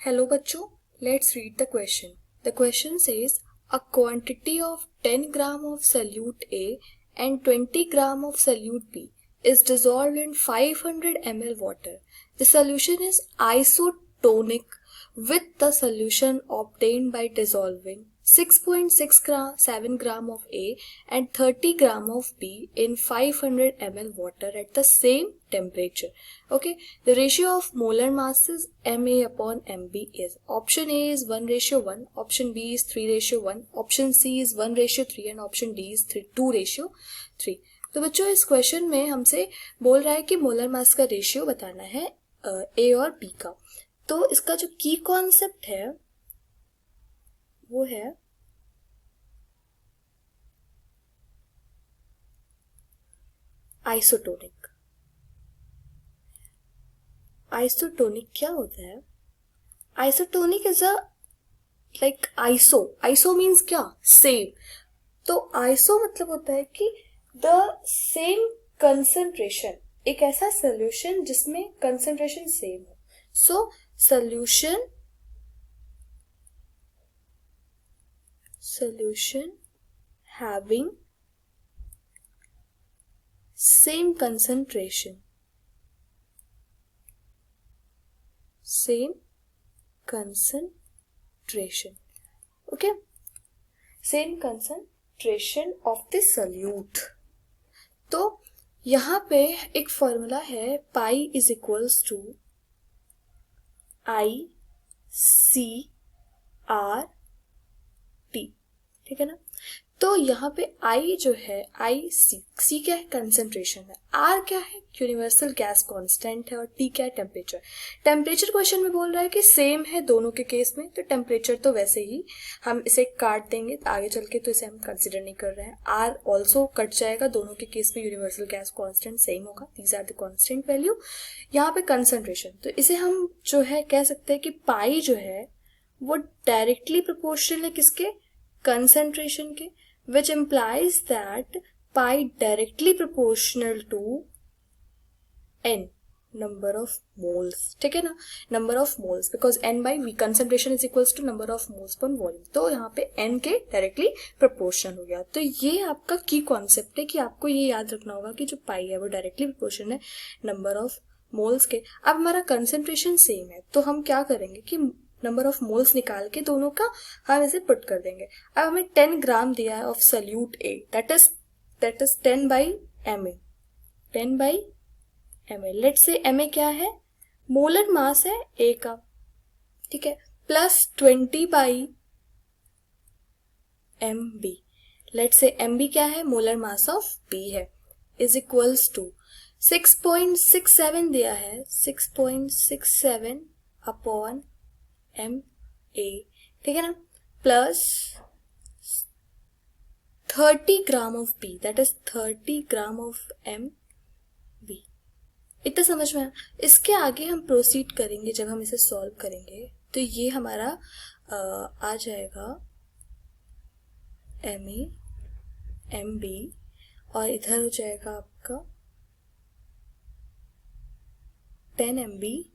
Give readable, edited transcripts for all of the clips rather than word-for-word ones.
Hello बच्चों, let's read the question. The question says a quantity of 10 gram of solute A and 20 gram of solute B is dissolved in 500 ml water. The solution is isotonic with the solution obtained by dissolving 6.7 gram of A and 30 gram of B in 500 ml water at the same temperature. Okay, the ratio of molar masses Ma upon Mb is option A is 1:1, option B is 3:1, option C is 1:3 and option D is 2:3. तो बच्चों इस question में हमसे बोल रहा है कि molar mass का रेशियो बताना है ए और बी का. तो इसका जो की कॉन्सेप्ट है वो है आइसोटोनिक. आइसोटोनिक क्या होता है? Isotonic is a like iso means क्या? सेम. तो आइसो मतलब होता है कि द सेम कंसंट्रेशन, एक ऐसा सोल्यूशन जिसमें कंसंट्रेशन सेम हो. So solution having same concentration, okay, same concentration of the solute. तो यहां पे एक फॉर्मूला है pi is equals to I C R T. ठीक है ना? तो यहाँ पे I जो है आई सी क्या है? कंसंट्रेशन है. R क्या है? यूनिवर्सल गैस कांस्टेंट है. और T क्या है? टेम्परेचर. टेम्परेचर क्वेश्चन में बोल रहा है कि सेम है दोनों के केस में, तो टेम्परेचर तो वैसे ही हम इसे काट देंगे आगे चल के, तो इसे हम कंसिडर नहीं कर रहे हैं. R ऑल्सो कट जाएगा, दोनों के केस में यूनिवर्सल गैस कांस्टेंट सेम होगा. These are the constant value. यहाँ पे कंसंट्रेशन, तो इसे हम जो है कह सकते हैं कि पाई जो है वो डायरेक्टली प्रोपोर्शनल है किसके? कंसंट्रेशन के, which implies that pi directly proportional to n number of moles. ठीक है ना? number of moles because n by v concentration is equals to number of moles per volume. तो यहाँ पे n के directly proportional हो गया. तो ये आपका की कॉन्सेप्ट है कि आपको ये याद रखना होगा कि जो पाई है वो डायरेक्टली प्रोपोर्शनल है नंबर ऑफ मोल्स के. अब हमारा कंसेंट्रेशन सेम है तो हम क्या करेंगे कि नंबर ऑफ मोल्स निकाल के दोनों का हम इसे पुट कर देंगे. अब हमें 10 ग्राम दिया है of solute A, that is 10 by M A. Let say M A क्या है? मोलर मास है ए का. ठीक है. Plus 20 by M B. Let say M B क्या है? मोलर मास ऑफ बी है. इज इक्वल्स टू 6.67 दिया है, 6.67 अपॉन एम ए. ठीक है ना? Plus 30 gram of B, that is 30 gram of M B. इतना समझ में आया? इसके आगे हम प्रोसीड करेंगे जब हम इसे सॉल्व करेंगे तो ये हमारा आ जाएगा एम ए एम बी और इधर हो जाएगा आपका 10 एम बी.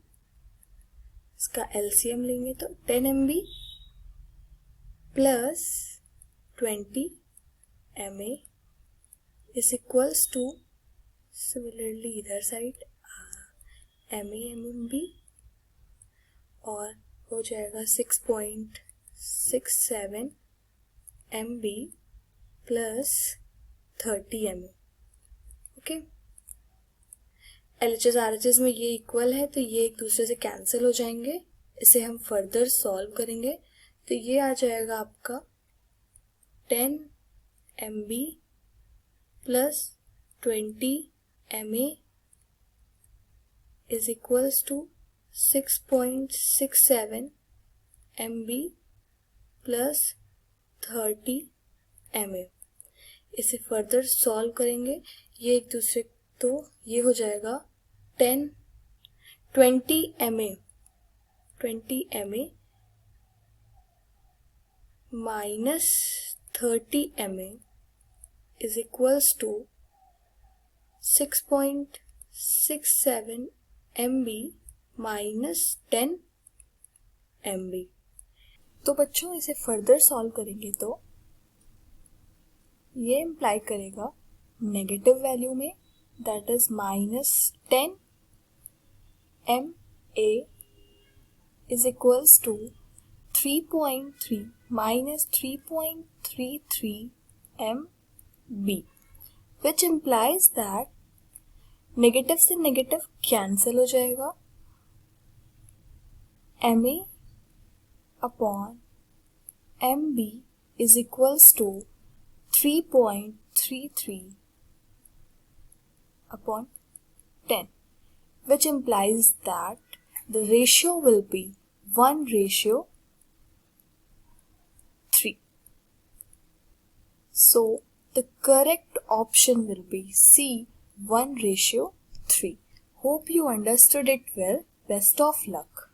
इसका एलसीएम लेंगे तो 10 M B plus 20 M A is equals to similarly इधर side M A M B और हो जाएगा 6.67 M B plus 30 M A. Okay. LHS RHS में ये इक्वल है तो ये एक दूसरे से कैंसिल हो जाएंगे. इसे हम फर्दर सॉल्व करेंगे तो ये आ जाएगा आपका 10 MB plus 20 MA is equals to 6.67 MB plus 30 MA. इसे फर्दर सॉल्व करेंगे, ये एक दूसरे, तो ये हो जाएगा 20 MA minus 30 MA is equals to 6.67 MB minus 10 MB। तो बच्चों इसे फर्दर सॉल्व करेंगे तो ये इम्प्लाई करेगा नेगेटिव वैल्यू में, that is -10 MA is equals to 3.3 minus 3.33 MB, which implies that negative से नेगेटिव कैंसिल हो जाएगा, MA upon MB is equals to 3.33 upon 10, which implies that the ratio will be 1:3. So the correct option will be C, 1:3. Hope you understood it well. Best of luck.